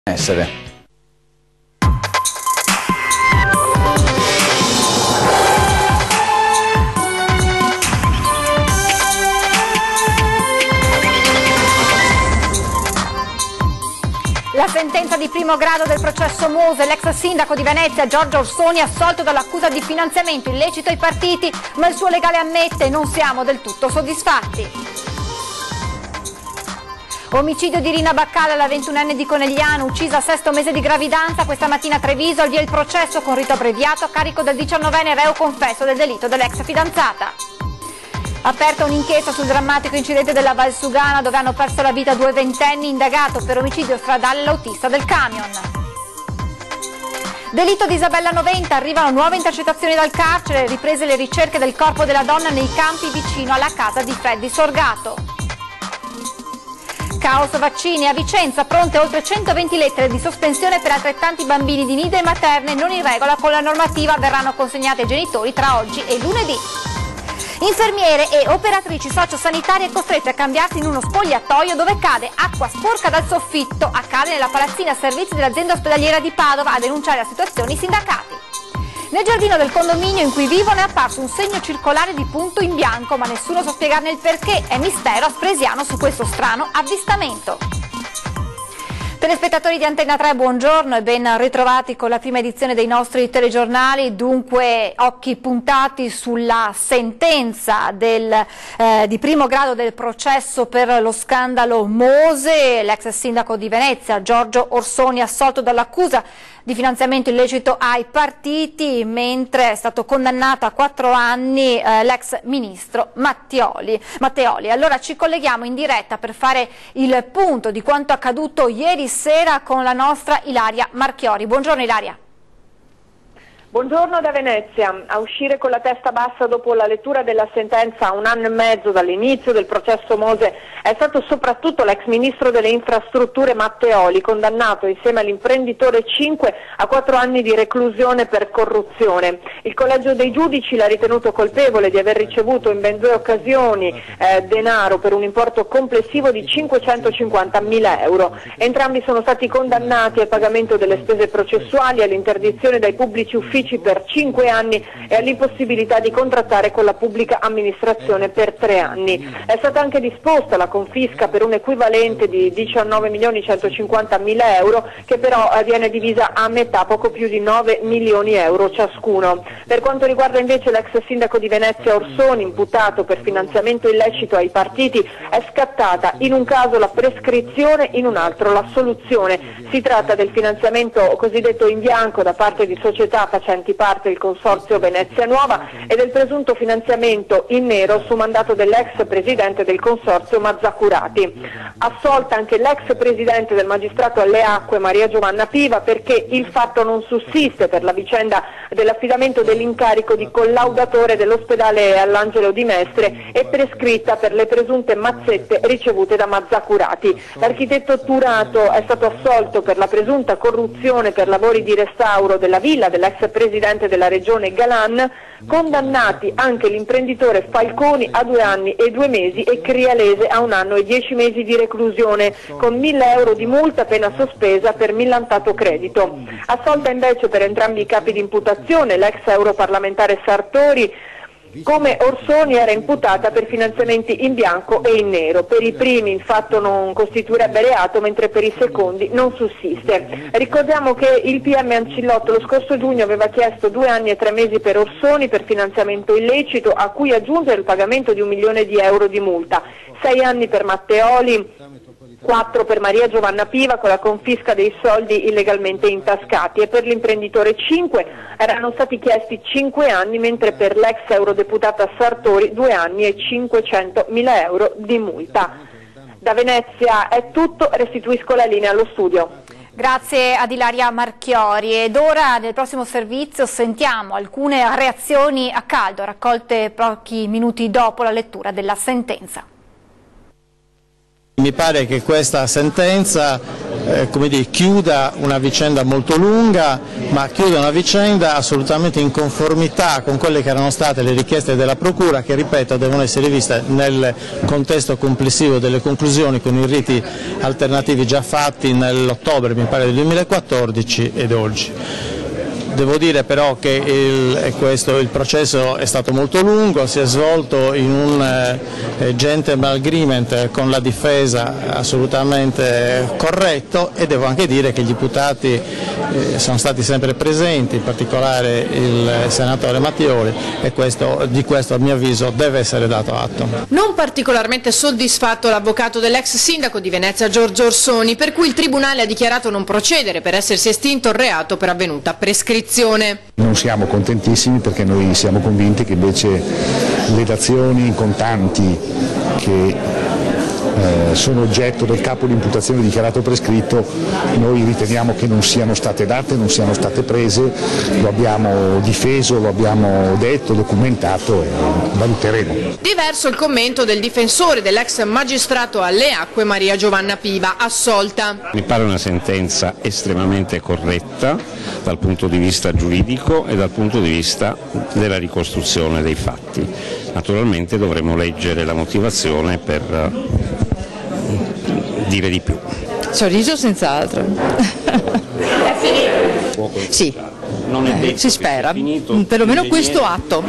Essere. La sentenza di primo grado del processo Mose, l'ex sindaco di Venezia Giorgio Orsoni assolto dall'accusa di finanziamento illecito ai partiti, ma il suo legale ammette: non siamo del tutto soddisfatti. Omicidio di Rina Baccala, la 21enne di Conegliano, uccisa a sesto mese di gravidanza. Questa mattina a Treviso al via il processo con rito abbreviato a carico del 19enne reo confesso del delitto dell'ex fidanzata. Aperta un'inchiesta sul drammatico incidente della Valsugana dove hanno perso la vita due ventenni, indagato per omicidio stradale l'autista del camion. Delitto di Isabella 90, arrivano nuove intercettazioni dal carcere, riprese le ricerche del corpo della donna nei campi vicino alla casa di Freddy Sorgato. Caos vaccini a Vicenza, pronte oltre 120 lettere di sospensione per altrettanti bambini di nide e materne non in regola con la normativa, verranno consegnate ai genitori tra oggi e lunedì. Infermiere e operatrici sociosanitarie costrette a cambiarsi in uno spogliatoio dove cade acqua sporca dal soffitto. Accade nella palazzina servizi dell'azienda ospedaliera di Padova, a denunciare la situazione i sindacati. Nel giardino del condominio in cui vivono è apparso un segno circolare di punto in bianco, ma nessuno sa spiegarne il perché. È mistero aspresiano su questo strano avvistamento. Telespettatori di Antenna 3, buongiorno e ben ritrovati con la prima edizione dei nostri telegiornali. Dunque, occhi puntati sulla sentenza di primo grado del processo per lo scandalo Mose. L'ex sindaco di Venezia, Giorgio Orsoni, assolto dall'accusa di finanziamento illecito ai partiti, mentre è stato condannato a 4 anni l'ex ministro Matteoli. Allora ci colleghiamo in diretta per fare il punto di quanto accaduto ieri sera con la nostra Ilaria Marchiori. Buongiorno Ilaria. Buongiorno da Venezia. A uscire con la testa bassa dopo la lettura della sentenza a 1 anno e mezzo dall'inizio del processo Mose è stato soprattutto l'ex ministro delle infrastrutture Matteoli, condannato insieme all'imprenditore 5 a 4 anni di reclusione per corruzione. Il collegio dei giudici l'ha ritenuto colpevole di aver ricevuto in ben 2 occasioni denaro per un importo complessivo di 550.000 euro. Entrambi sono stati condannati al pagamento delle spese processuali, all'interdizione dai pubblici uffici per 5 anni e all'impossibilità di contrattare con la pubblica amministrazione per 3 anni. È stata anche disposta la confisca per un equivalente di 19.150.000 euro, che però viene divisa a metà, poco più di 9 milioni euro ciascuno. Per quanto riguarda invece l'ex sindaco di Venezia Orsoni, imputato per finanziamento illecito ai partiti, è scattata in un caso la prescrizione, in un altro l'assoluzione. Si tratta del finanziamento cosiddetto in bianco da parte di società facenti parte del consorzio Venezia Nuova e del presunto finanziamento in nero su mandato dell'ex presidente del consorzio Mazzacurati. Assolta anche l'ex presidente del magistrato alle acque Maria Giovanna Piva, perché il fatto non sussiste per la vicenda dell'affidamento dell'incarico di collaudatore dell'ospedale all'Angelo di Mestre e prescritta per le presunte mazzette ricevute da Mazzacurati. L'architetto Turato è stato assolto per la presunta corruzione per lavori di restauro della villa dell'ex presidente della regione Galan, condannati anche l'imprenditore Falconi a 2 anni e 2 mesi e Crialese a 1 anno e 10 mesi di reclusione, con 1.000 euro di multa, pena sospesa per millantato credito. Assolta invece per entrambi i capi di imputazione l'ex europarlamentare Sartori. Come Orsoni era imputata per finanziamenti in bianco e in nero. Per i primi il fatto non costituirebbe reato, mentre per i secondi non sussiste. Ricordiamo che il PM Ancillotto lo scorso giugno aveva chiesto 2 anni e 3 mesi per Orsoni per finanziamento illecito, a cui aggiungere il pagamento di 1 milione di euro di multa, 6 anni per Matteoli, 4 per Maria Giovanna Piva con la confisca dei soldi illegalmente intascati, e per l'imprenditore 5 erano stati chiesti 5 anni, mentre per l'ex eurodeputata Sartori 2 anni e 500.000 euro di multa. Da Venezia è tutto, restituisco la linea allo studio. Grazie ad Ilaria Marchiori, ed ora nel prossimo servizio sentiamo alcune reazioni a caldo raccolte pochi minuti dopo la lettura della sentenza. Mi pare che questa sentenza come dire, chiuda una vicenda molto lunga, ma chiuda una vicenda assolutamente in conformità con quelle che erano state le richieste della Procura, che ripeto devono essere viste nel contesto complessivo delle conclusioni con i riti alternativi già fatti nell'ottobre, mi pare, del 2014 ed oggi. Devo dire però che il processo è stato molto lungo, si è svolto in un gentleman agreement con la difesa assolutamente corretto, e devo anche dire che gli imputati sono stati sempre presenti, in particolare il senatore Mattioli, e di questo a mio avviso deve essere dato atto. Non particolarmente soddisfatto l'avvocato dell'ex sindaco di Venezia Giorgio Orsoni, per cui il Tribunale ha dichiarato non procedere per essersi estinto il reato per avvenuta prescrizione. Non siamo contentissimi, perché noi siamo convinti che invece le dazioni in contanti che sono oggetto del capo di imputazione dichiarato prescritto, noi riteniamo che non siano state date, non siano state prese, lo abbiamo difeso, lo abbiamo detto, documentato e valuteremo. Diverso il commento del difensore dell'ex magistrato alle acque Maria Giovanna Piva, assolta. Mi pare una sentenza estremamente corretta dal punto di vista giuridico e dal punto di vista della ricostruzione dei fatti. Naturalmente dovremo leggere la motivazione per dire di più. Sorriso senz'altro. È finito? Sì, non è detto si spera, perlomeno questo atto.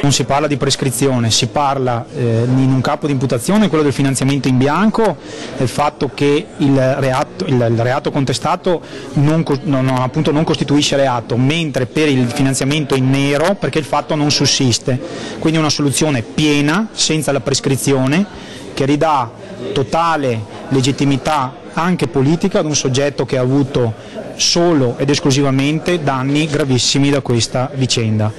Non si parla di prescrizione, si parla in un capo di imputazione, quello del finanziamento in bianco, del fatto che il reato contestato non costituisce reato, mentre per il finanziamento in nero perché il fatto non sussiste. Quindi una soluzione piena, senza la prescrizione, che ridà totale legittimità anche politica ad un soggetto che ha avuto solo ed esclusivamente danni gravissimi da questa vicenda.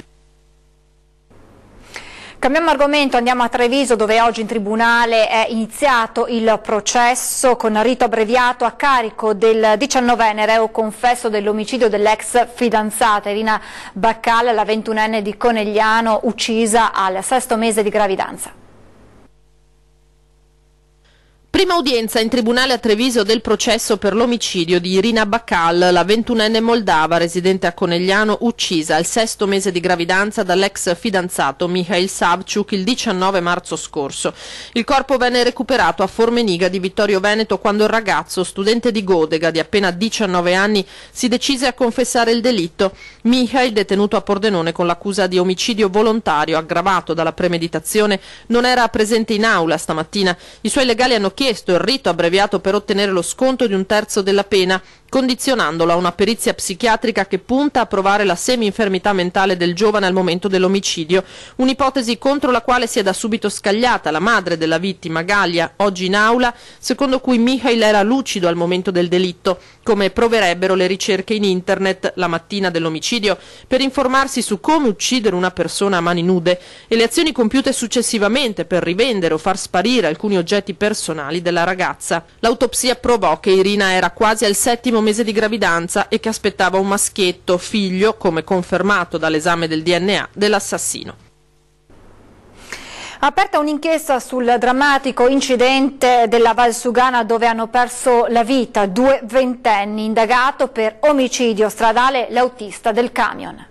Cambiamo argomento, andiamo a Treviso, dove oggi in tribunale è iniziato il processo con rito abbreviato a carico del 19enne reo confesso dell'omicidio dell'ex fidanzata Irina Baccal, la 21enne di Conegliano, uccisa al 6° mese di gravidanza. Prima udienza in tribunale a Treviso del processo per l'omicidio di Irina Baccal, la 21enne moldava residente a Conegliano, uccisa al 6° mese di gravidanza dall'ex fidanzato Mihail Savciuk il 19 marzo scorso. Il corpo venne recuperato a Formeniga di Vittorio Veneto quando il ragazzo, studente di Godega di appena 19 anni, si decise a confessare il delitto. Mihail, detenuto a Pordenone con l'accusa di omicidio volontario aggravato dalla premeditazione, non era presente in aula stamattina. I suoi legali hanno chiesto il rito abbreviato per ottenere lo sconto di 1/3 della pena, condizionandolo a una perizia psichiatrica che punta a provare la semi-infermità mentale del giovane al momento dell'omicidio, un'ipotesi contro la quale si è da subito scagliata la madre della vittima, Galia, oggi in aula, secondo cui Mihail era lucido al momento del delitto, come proverebbero le ricerche in internet la mattina dell'omicidio per informarsi su come uccidere una persona a mani nude e le azioni compiute successivamente per rivendere o far sparire alcuni oggetti personali della ragazza. L'autopsia provò che Irina era quasi al 7° mese di gravidanza e che aspettava un maschietto, figlio, come confermato dall'esame del DNA, dell'assassino. Aperta un'inchiesta sul drammatico incidente della Valsugana dove hanno perso la vita 2 ventenni, indagato per omicidio stradale l'autista del camion.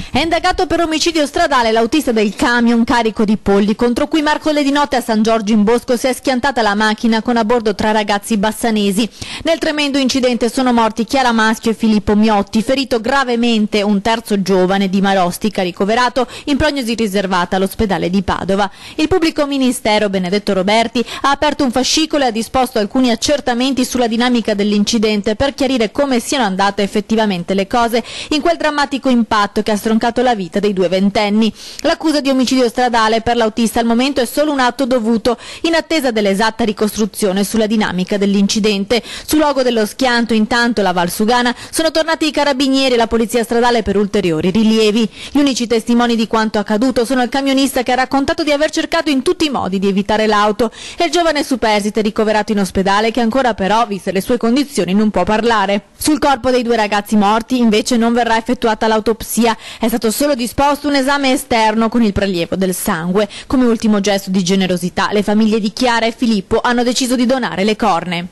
È indagato per omicidio stradale l'autista del camion carico di polli, contro cui mercoledì notte a San Giorgio in Bosco si è schiantata la macchina con a bordo 3 ragazzi bassanesi. Nel tremendo incidente sono morti Chiara Maschio e Filippo Miotti, ferito gravemente un terzo giovane di Marostica, ricoverato in prognosi riservata all'ospedale di Padova. Il pubblico ministero Benedetto Roberti ha aperto un fascicolo e ha disposto alcuni accertamenti sulla dinamica dell'incidente per chiarire come siano andate effettivamente le cose in quel drammatico impatto che ha stroncato la vita dei 2 ventenni. L'accusa di omicidio stradale per l'autista al momento è solo un atto dovuto, in attesa dell'esatta ricostruzione sulla dinamica dell'incidente. Sul luogo dello schianto, intanto, la Valsugana, sono tornati i carabinieri e la polizia stradale per ulteriori rilievi. Gli unici testimoni di quanto accaduto sono il camionista, che ha raccontato di aver cercato in tutti i modi di evitare l'auto, e il giovane superstite ricoverato in ospedale, che ancora però, viste le sue condizioni, non può parlare. Sul corpo dei 2 ragazzi morti invece non verrà effettuata l'autopsia. È È stato solo disposto un esame esterno con il prelievo del sangue. Come ultimo gesto di generosità, le famiglie di Chiara e Filippo hanno deciso di donare le corne.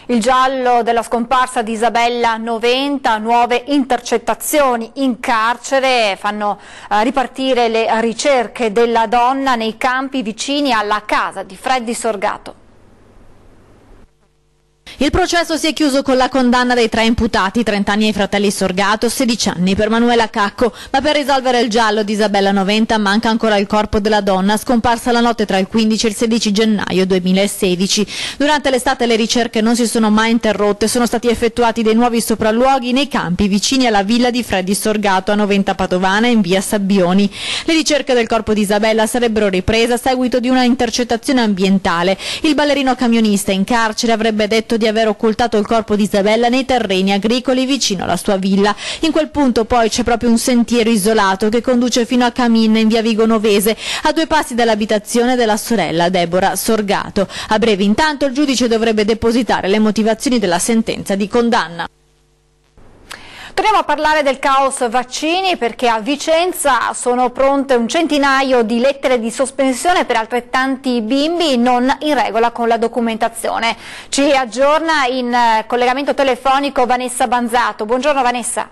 Il giallo della scomparsa di Isabella 90, nuove intercettazioni in carcere fanno ripartire le ricerche della donna nei campi vicini alla casa di Freddy Sorgato. Il processo si è chiuso con la condanna dei 3 imputati, 30 anni ai fratelli Sorgato, 16 anni per Manuela Cacco, ma per risolvere il giallo di Isabella 90 manca ancora il corpo della donna scomparsa la notte tra il 15 e il 16 gennaio 2016. Durante l'estate le ricerche non si sono mai interrotte, sono stati effettuati dei nuovi sopralluoghi nei campi vicini alla villa di Freddy Sorgato a 90 Padovana in via Sabbioni. Le ricerche del corpo di Isabella sarebbero riprese a seguito di una intercettazione ambientale. Il ballerino camionista in carcere avrebbe detto di aver occultato il corpo di Isabella nei terreni agricoli vicino alla sua villa. In quel punto poi c'è proprio un sentiero isolato che conduce fino a Camin in via Vigo Novese, a 2 passi dall'abitazione della sorella Deborah Sorgato. A breve intanto il giudice dovrebbe depositare le motivazioni della sentenza di condanna. Torniamo a parlare del caos vaccini perché a Vicenza sono pronte un centinaio di lettere di sospensione per altrettanti bimbi non in regola con la documentazione. Ci aggiorna in collegamento telefonico Vanessa Banzato. Buongiorno Vanessa.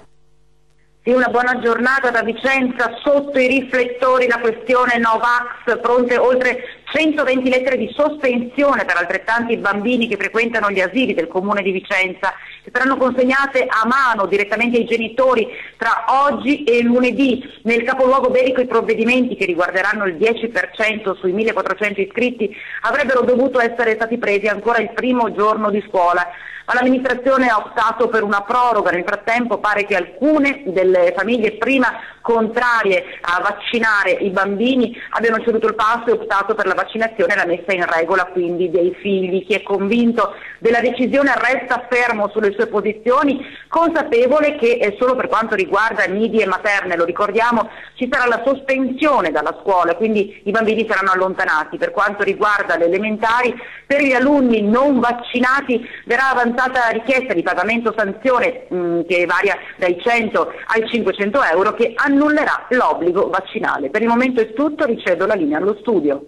Sì, una buona giornata da Vicenza, sotto i riflettori la questione Novax, pronte oltre 120 lettere di sospensione per altrettanti bambini che frequentano gli asili del comune di Vicenza, che saranno consegnate a mano direttamente ai genitori tra oggi e lunedì. Nel capoluogo berico i provvedimenti che riguarderanno il 10% sui 1400 iscritti avrebbero dovuto essere stati presi ancora il primo giorno di scuola. Ma l'amministrazione ha optato per una proroga. Nel frattempo pare che alcune delle famiglie prima contrarie a vaccinare i bambini abbiano ceduto il passo e optato per la vaccinazione e la messa in regola quindi dei figli. Chi è convinto della decisione resta fermo sulle sue posizioni, consapevole che solo per quanto riguarda nidi e materne, lo ricordiamo, ci sarà la sospensione dalla scuola, quindi i bambini saranno allontanati. Per quanto riguarda le elementari, per gli alunni non vaccinati verrà avanzata richiesta di pagamento sanzione che varia dai 100 ai 500 euro che annullerà l'obbligo vaccinale. Per il momento è tutto, ricevo la linea allo studio.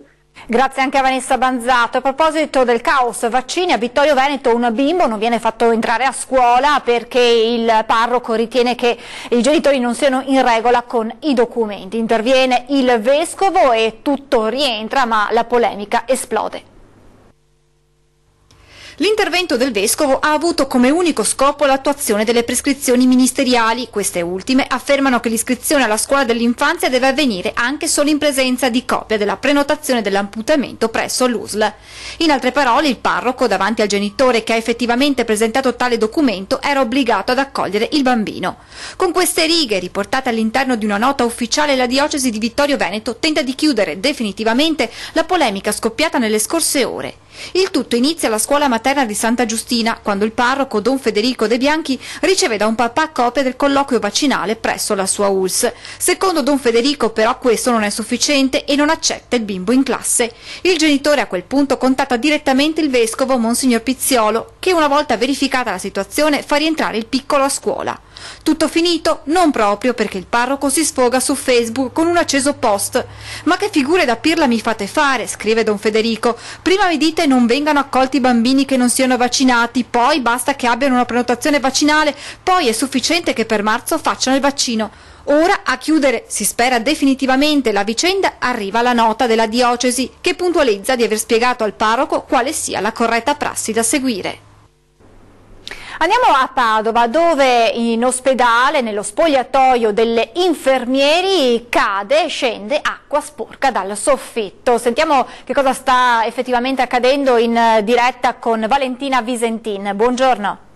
Grazie anche a Vanessa Banzato. A proposito del caos vaccini, a Vittorio Veneto un bimbo non viene fatto entrare a scuola perché il parroco ritiene che i genitori non siano in regola con i documenti. Interviene il vescovo e tutto rientra, ma la polemica esplode. L'intervento del Vescovo ha avuto come unico scopo l'attuazione delle prescrizioni ministeriali. Queste ultime affermano che l'iscrizione alla scuola dell'infanzia deve avvenire anche solo in presenza di copia della prenotazione dell'amputamento presso l'USL. In altre parole, il parroco, davanti al genitore che ha effettivamente presentato tale documento, era obbligato ad accogliere il bambino. Con queste righe, riportate all'interno di una nota ufficiale, la diocesi di Vittorio Veneto tenta di chiudere definitivamente la polemica scoppiata nelle scorse ore. Il tutto inizia alla scuola materna di Santa Giustina, quando il parroco Don Federico De Bianchi riceve da un papà copia del colloquio vaccinale presso la sua ULSS. Secondo Don Federico però questo non è sufficiente e non accetta il bimbo in classe. Il genitore a quel punto contatta direttamente il vescovo Monsignor Pizziolo, che una volta verificata la situazione fa rientrare il piccolo a scuola. Tutto finito? Non proprio, perché il parroco si sfoga su Facebook con un acceso post. «Ma che figure da pirla mi fate fare?» scrive Don Federico. «Prima mi dite non vengano accolti bambini che non siano vaccinati, poi basta che abbiano una prenotazione vaccinale, poi è sufficiente che per marzo facciano il vaccino». Ora, a chiudere, si spera definitivamente la vicenda, arriva la nota della diocesi, che puntualizza di aver spiegato al parroco quale sia la corretta prassi da seguire. Andiamo a Padova, dove in ospedale, nello spogliatoio delle infermieri, scende acqua sporca dal soffitto. Sentiamo che cosa sta effettivamente accadendo in diretta con Valentina Visentin. Buongiorno.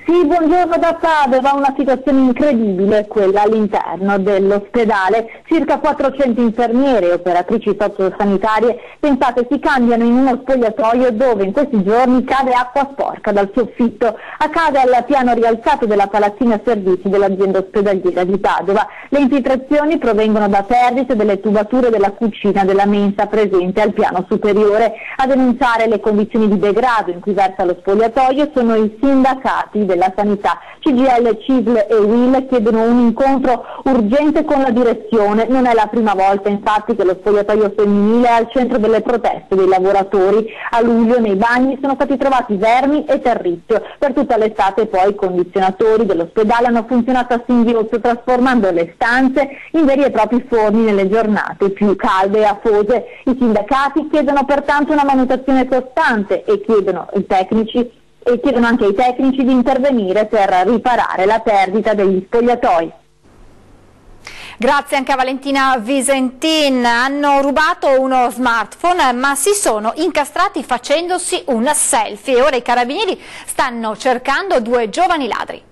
Sì, buongiorno da Padova, una situazione incredibile quella all'interno dell'ospedale. Circa 400 infermiere e operatrici sociosanitarie, pensate, si cambiano in uno spogliatoio dove in questi giorni cade acqua sporca dal soffitto. Accade al piano rialzato della palazzina servizi dell'azienda ospedaliera di Padova. Le infiltrazioni provengono da perdite delle tubature della cucina della mensa presente al piano superiore. A denunciare le condizioni di degrado in cui versa lo spogliatoio sono i sindacati superiori della sanità. CGIL, CISL e UIL chiedono un incontro urgente con la direzione. Non è la prima volta infatti che lo spogliatoio femminile è al centro delle proteste dei lavoratori. A luglio nei bagni sono stati trovati vermi e terriccio. Per tutta l'estate poi i condizionatori dell'ospedale hanno funzionato a singhiozzo, trasformando le stanze in veri e propri forni nelle giornate più calde e afose. I sindacati chiedono pertanto una manutenzione costante e chiedono anche ai tecnici di intervenire per riparare la perdita degli spogliatoi. Grazie anche a Valentina Visentin. Hanno rubato uno smartphone ma si sono incastrati facendosi un selfie e ora i carabinieri stanno cercando 2 giovani ladri.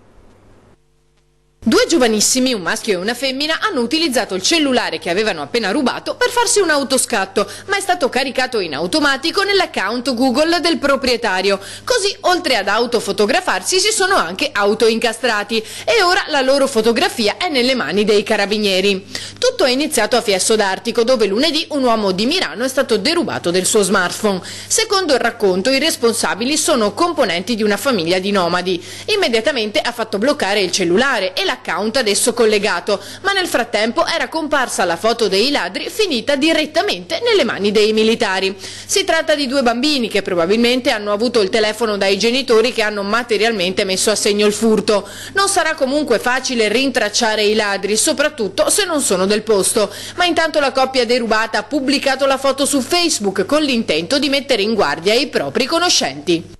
2 giovanissimi, un maschio e una femmina, hanno utilizzato il cellulare che avevano appena rubato per farsi un autoscatto, ma è stato caricato in automatico nell'account Google del proprietario. Così, oltre ad autofotografarsi, si sono anche autoincastrati e ora la loro fotografia è nelle mani dei carabinieri. Tutto è iniziato a Fiesso d'Artico, dove lunedì un uomo di Milano è stato derubato del suo smartphone. Secondo il racconto, i responsabili sono componenti di una famiglia di nomadi. Immediatamente ha fatto bloccare il cellulare e l'account adesso collegato, ma nel frattempo era comparsa la foto dei ladri finita direttamente nelle mani dei militari. Si tratta di 2 bambini che probabilmente hanno avuto il telefono dai genitori che hanno materialmente messo a segno il furto. Non sarà comunque facile rintracciare i ladri, soprattutto se non sono del posto, ma intanto la coppia derubata ha pubblicato la foto su Facebook con l'intento di mettere in guardia i propri conoscenti.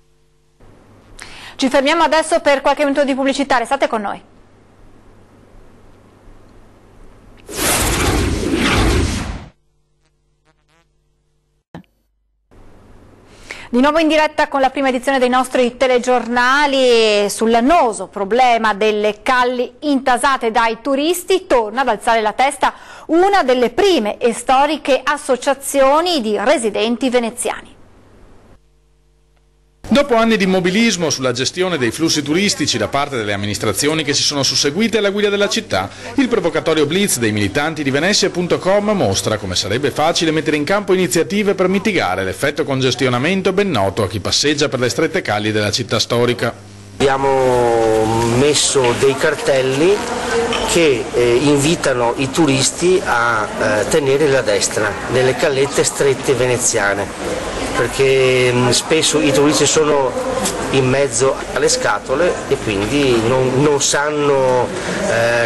Ci fermiamo adesso per qualche minuto di pubblicità, restate con noi. Di nuovo in diretta con la prima edizione dei nostri telegiornali. Sull'annoso problema delle calli intasate dai turisti torna ad alzare la testa una delle prime e storiche associazioni di residenti veneziani. Dopo anni di immobilismo sulla gestione dei flussi turistici da parte delle amministrazioni che si sono susseguite alla guida della città, il provocatorio blitz dei militanti di Venezia.com mostra come sarebbe facile mettere in campo iniziative per mitigare l'effetto congestionamento ben noto a chi passeggia per le strette calli della città storica. Abbiamo messo dei cartelli che invitano i turisti a tenere la destra nelle callette strette veneziane, perché spesso i turisti sono in mezzo alle scatole e quindi non sanno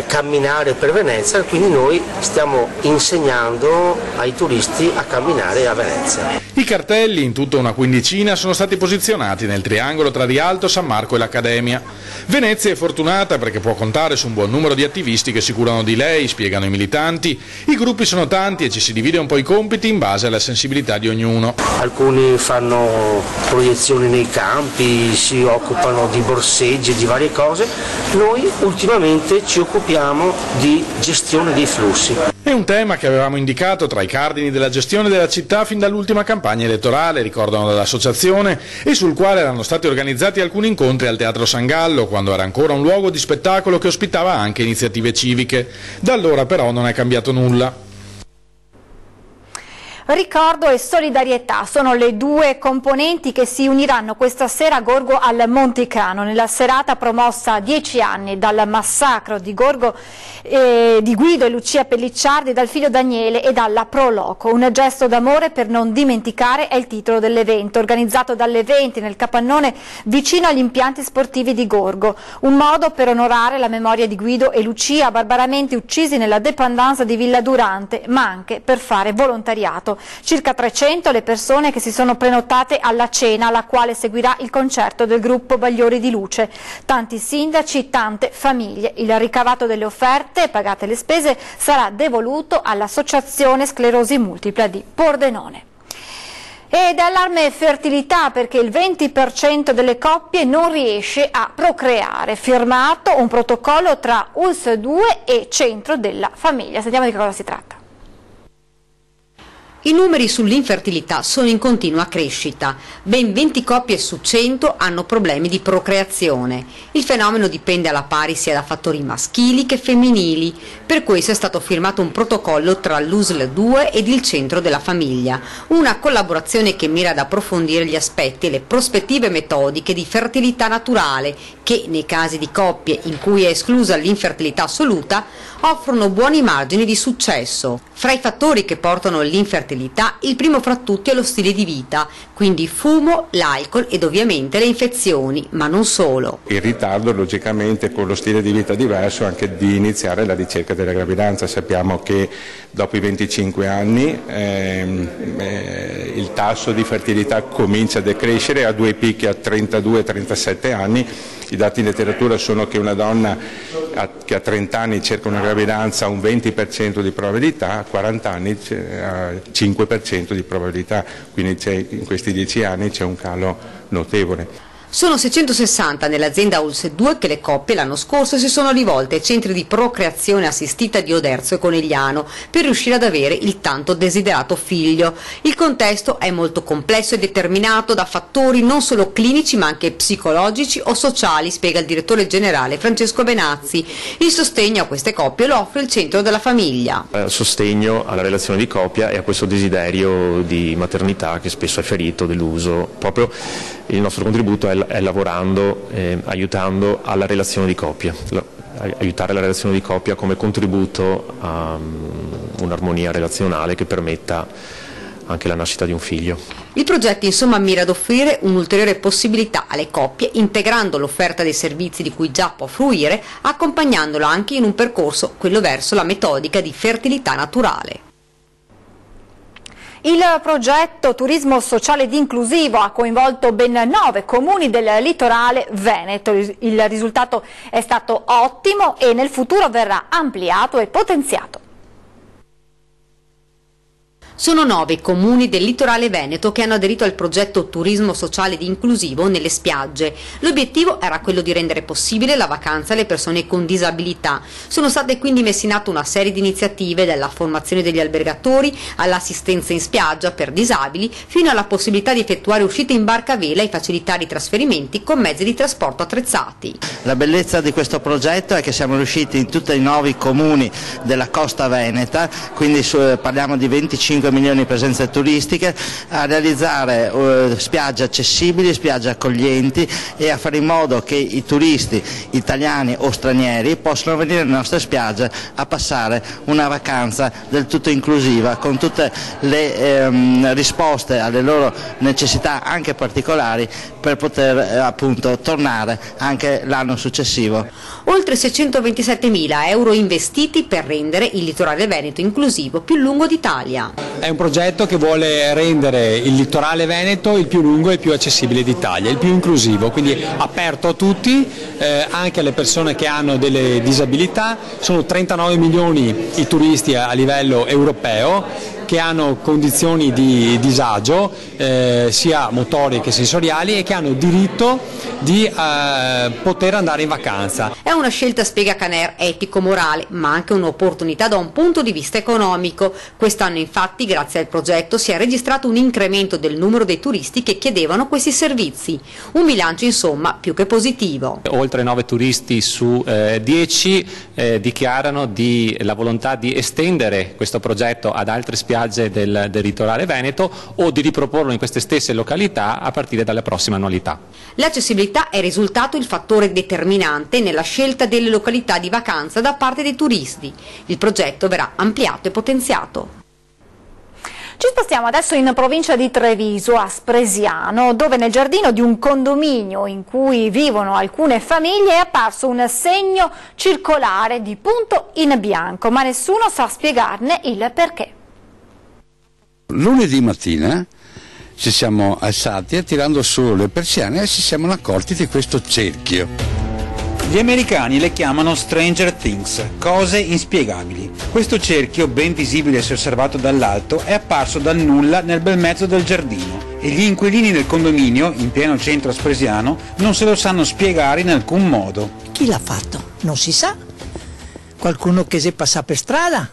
camminare per Venezia, quindi noi stiamo insegnando ai turisti a camminare a Venezia. I cartelli, in tutta una quindicina, sono stati posizionati nel triangolo tra Rialto, San Marco e l'Accademia. Venezia è fortunata perché può contare su un buon numero di attivisti che si curano di lei, spiegano i militanti. I gruppi sono tanti e ci si divide un po' i compiti in base alla sensibilità di ognuno. Alcuni fanno proiezioni nei campi, si occupano di borseggi, di varie cose. Noi ultimamente ci occupiamo di gestione dei flussi. È un tema che avevamo indicato tra i cardini della gestione della città fin dall'ultima campagna elettorale, ricordano dall'associazione, e sul quale erano stati organizzati alcuni incontri al Teatro San Gallo, quando era ancora un luogo di spettacolo che ospitava anche iniziative civiche. Da allora però non è cambiato nulla. Ricordo e solidarietà sono le 2 componenti che si uniranno questa sera a Gorgo al Monticano, nella serata promossa a 10 anni dal massacro di Gorgo di Guido e Lucia Pellicciardi, dal figlio Daniele e dalla Proloco. Un gesto d'amore per non dimenticare è il titolo dell'evento, organizzato dalle 20 nel capannone vicino agli impianti sportivi di Gorgo. Un modo per onorare la memoria di Guido e Lucia, barbaramente uccisi nella dépendance di Villa Durante, ma anche per fare volontariato. Circa 300 le persone che si sono prenotate alla cena, alla quale seguirà il concerto del gruppo Bagliori di Luce. Tanti sindaci, tante famiglie. Il ricavato delle offerte, pagate le spese, sarà devoluto all'Associazione Sclerosi Multipla di Pordenone. Ed allarme fertilità perché il 20% delle coppie non riesce a procreare. Firmato un protocollo tra ULS 2 e Centro della Famiglia. Sentiamo di che cosa si tratta. I numeri sull'infertilità sono in continua crescita. Ben 20 coppie su 100 hanno problemi di procreazione. Il fenomeno dipende alla pari sia da fattori maschili che femminili. Per questo è stato firmato un protocollo tra l'USL 2 ed il Centro della Famiglia, una collaborazione che mira ad approfondire gli aspetti e le prospettive metodiche di fertilità naturale che, nei casi di coppie in cui è esclusa l'infertilità assoluta, offrono buoni margini di successo. Fra i fattori che portano all'infertilità, il primo fra tutti è lo stile di vita, quindi fumo, l'alcol ed ovviamente le infezioni, ma non solo. Il ritardo logicamente con lo stile di vita diverso anche di iniziare la ricerca della gravidanza. Sappiamo che dopo i 25 anni il tasso di fertilità comincia a decrescere, a due picchi a 32-37 anni. I dati in letteratura sono che una donna che a 30 anni cerca una gravidanza ha un 20% di probabilità, a 40 anni ha 5% di probabilità, quindi in questi 10 anni c'è un calo notevole. Sono 660 nell'azienda ULS 2 che le coppie l'anno scorso si sono rivolte ai centri di procreazione assistita di Oderzo e Conegliano per riuscire ad avere il tanto desiderato figlio. Il contesto è molto complesso e determinato da fattori non solo clinici ma anche psicologici o sociali, spiega il direttore generale Francesco Benazzi. Il sostegno a queste coppie lo offre il Centro della Famiglia. Sostegno alla relazione di coppia e a questo desiderio di maternità che spesso è ferito, deluso. Proprio il nostro contributo è lavorando, aiutando alla relazione di coppia, aiutare la relazione di coppia come contributo a un'armonia relazionale che permetta anche la nascita di un figlio. Il progetto insomma mira ad offrire un'ulteriore possibilità alle coppie, integrando l'offerta dei servizi di cui già può fruire, accompagnandolo anche in un percorso, quello verso la metodica di fertilità naturale. Il progetto Turismo Sociale ed Inclusivo ha coinvolto ben 9 comuni del litorale veneto. Il risultato è stato ottimo e nel futuro verrà ampliato e potenziato. Sono 9 comuni del litorale veneto che hanno aderito al progetto Turismo Sociale ed Inclusivo nelle spiagge. L'obiettivo era quello di rendere possibile la vacanza alle persone con disabilità. Sono state quindi messe in atto una serie di iniziative, dalla formazione degli albergatori all'assistenza in spiaggia per disabili, fino alla possibilità di effettuare uscite in barca a vela e facilitare i trasferimenti con mezzi di trasporto attrezzati. La bellezza di questo progetto è che siamo riusciti in tutti i 9 comuni della costa veneta, quindi parliamo di 25 milioni di presenze turistiche, a realizzare spiagge accessibili, spiagge accoglienti e a fare in modo che i turisti italiani o stranieri possano venire nelle nostre spiagge a passare una vacanza del tutto inclusiva, con tutte le risposte alle loro necessità anche particolari, per poter appunto tornare anche l'anno successivo. Oltre 627.000 euro investiti per rendere il litorale veneto inclusivo più lungo d'Italia. È un progetto che vuole rendere il litorale veneto il più lungo e il più accessibile d'Italia, il più inclusivo, quindi aperto a tutti, anche alle persone che hanno delle disabilità. Sono 39 milioni i turisti a livello europeo che hanno condizioni di disagio sia motorie che sensoriali e che hanno diritto di poter andare in vacanza. È una scelta, spiega Caner, etico-morale, ma anche un'opportunità da un punto di vista economico. Quest'anno infatti, grazie al progetto, si è registrato un incremento del numero dei turisti che chiedevano questi servizi. Un bilancio insomma più che positivo. Oltre 9 turisti su 10 dichiarano la volontà di estendere questo progetto ad altre spiagge del litorale veneto o di riproporlo in queste stesse località a partire dalla prossima annualità. L'accessibilità è risultato il fattore determinante nella scelta delle località di vacanza da parte dei turisti. Il progetto verrà ampliato e potenziato. Ci spostiamo adesso in provincia di Treviso, a Spresiano, dove nel giardino di un condominio in cui vivono alcune famiglie è apparso un segno circolare di punto in bianco, ma nessuno sa spiegarne il perché. Lunedì mattina ci siamo alzati e tirando su le persiane e ci siamo accorti di questo cerchio. Gli americani le chiamano Stranger Things, cose inspiegabili. Questo cerchio, ben visibile se osservato dall'alto, è apparso dal nulla nel bel mezzo del giardino e gli inquilini del condominio, in pieno centro spresiano, non se lo sanno spiegare in alcun modo. Chi l'ha fatto? Non si sa. Qualcuno che si passa per strada?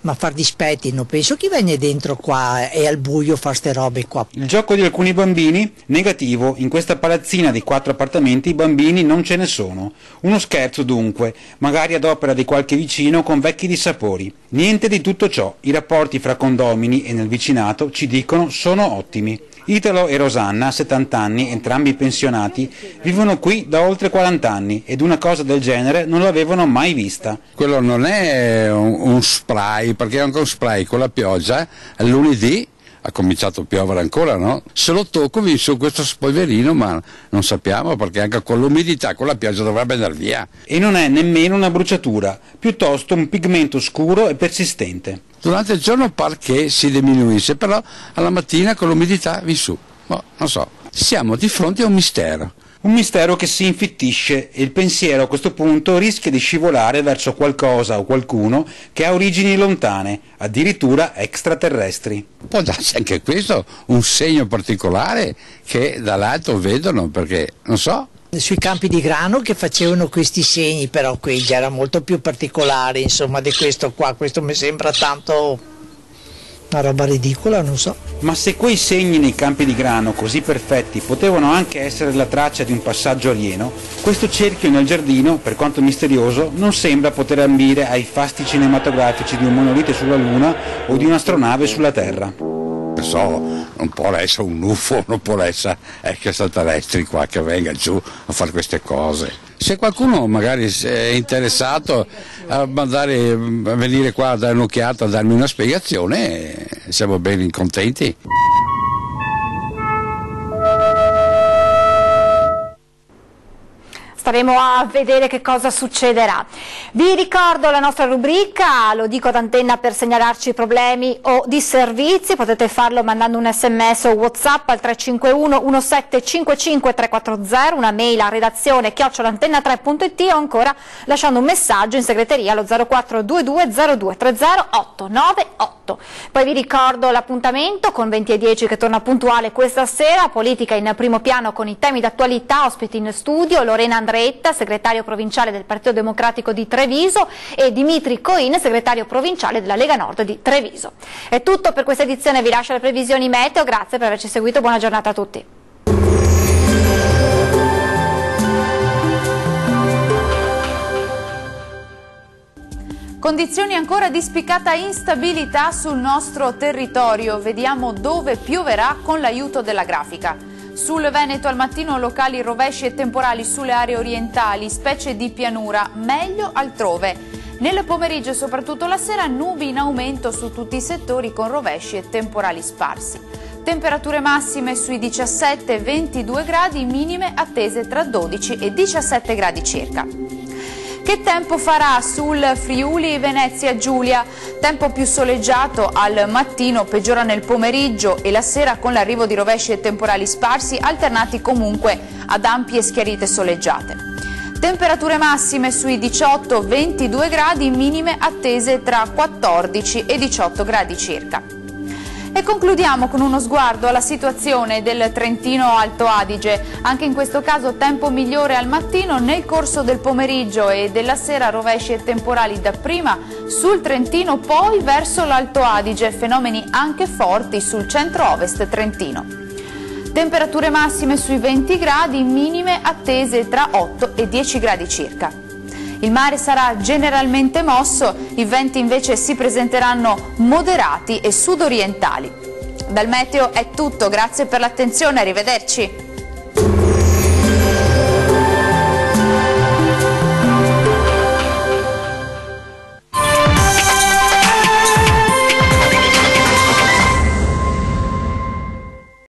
Ma far dispetti, non penso che viene dentro qua e al buio fa ste robe qua. Il gioco di alcuni bambini? Negativo, in questa palazzina di 4 appartamenti i bambini non ce ne sono. Uno scherzo dunque, magari ad opera di qualche vicino con vecchi dissapori. Niente di tutto ciò, i rapporti fra condomini e nel vicinato, ci dicono, sono ottimi. Italo e Rosanna, 70 anni, entrambi pensionati, vivono qui da oltre 40 anni ed una cosa del genere non l'avevano mai vista. Quello non è un spray, perché anche un spray con la pioggia, lunedì ha cominciato a piovere ancora, no? Se lo tocco vi su questo spolverino, ma non sappiamo, perché anche con l'umidità, con la pioggia dovrebbe andare via. E non è nemmeno una bruciatura, piuttosto un pigmento scuro e persistente. Durante il giorno pare che si diminuisce, però alla mattina con l'umidità vi su. Non so, siamo di fronte a un mistero. Un mistero che si infittisce e il pensiero a questo punto rischia di scivolare verso qualcosa o qualcuno che ha origini lontane, addirittura extraterrestri. Può darsi anche questo, un segno particolare che dall'alto vedono, perché non so. Sui campi di grano che facevano questi segni, però quelli era molto più particolare, insomma, di questo qua. Questo mi sembra tanto una roba ridicola, non so. Ma se quei segni nei campi di grano così perfetti potevano anche essere la traccia di un passaggio alieno, questo cerchio nel giardino, per quanto misterioso, non sembra poter ambire ai fasti cinematografici di un monolite sulla Luna o di un'astronave sulla Terra. Non può essere un UFO, non può essere extraterrestri qua che venga giù a fare queste cose. Se qualcuno magari è interessato a venire qua a dare un'occhiata, a darmi una spiegazione, siamo ben contenti. Staremo a vedere che cosa succederà. Vi ricordo la nostra rubrica, lo dico ad antenna per segnalarci problemi o disservizi, potete farlo mandando un sms o WhatsApp al 351 1755 340, una mail a redazione @antenna3.it o ancora lasciando un messaggio in segreteria allo 0422 02 30 898. Poi vi ricordo l'appuntamento con 20:10 che torna puntuale questa sera, politica in primo piano con i temi d'attualità, ospiti in studio Lorena Andretta, segretario provinciale del Partito Democratico di Treviso, e Dimitri Coin, segretario provinciale della Lega Nord di Treviso. È tutto per questa edizione, vi lascio le previsioni meteo, grazie per averci seguito, buona giornata a tutti. Condizioni ancora di spiccata instabilità sul nostro territorio, vediamo dove pioverà con l'aiuto della grafica. Sul Veneto al mattino locali rovesci e temporali sulle aree orientali, specie di pianura, meglio altrove. Nel pomeriggio e soprattutto la sera nubi in aumento su tutti i settori con rovesci e temporali sparsi. Temperature massime sui 17-22 gradi, minime attese tra 12 e 17 gradi circa. Che tempo farà sul Friuli Venezia Giulia? Tempo più soleggiato al mattino, peggiora nel pomeriggio e la sera con l'arrivo di rovesci e temporali sparsi, alternati comunque ad ampie schiarite soleggiate. Temperature massime sui 18-22 gradi, minime attese tra 14 e 18 gradi circa. E concludiamo con uno sguardo alla situazione del Trentino Alto Adige. Anche in questo caso tempo migliore al mattino, nel corso del pomeriggio e della sera rovesci e temporali dapprima sul Trentino, poi verso l'Alto Adige, fenomeni anche forti sul centro-ovest trentino. Temperature massime sui 20 gradi, minime attese tra 8 e 10 gradi circa. Il mare sarà generalmente mosso, i venti invece si presenteranno moderati e sudorientali. Dal meteo è tutto, grazie per l'attenzione, arrivederci.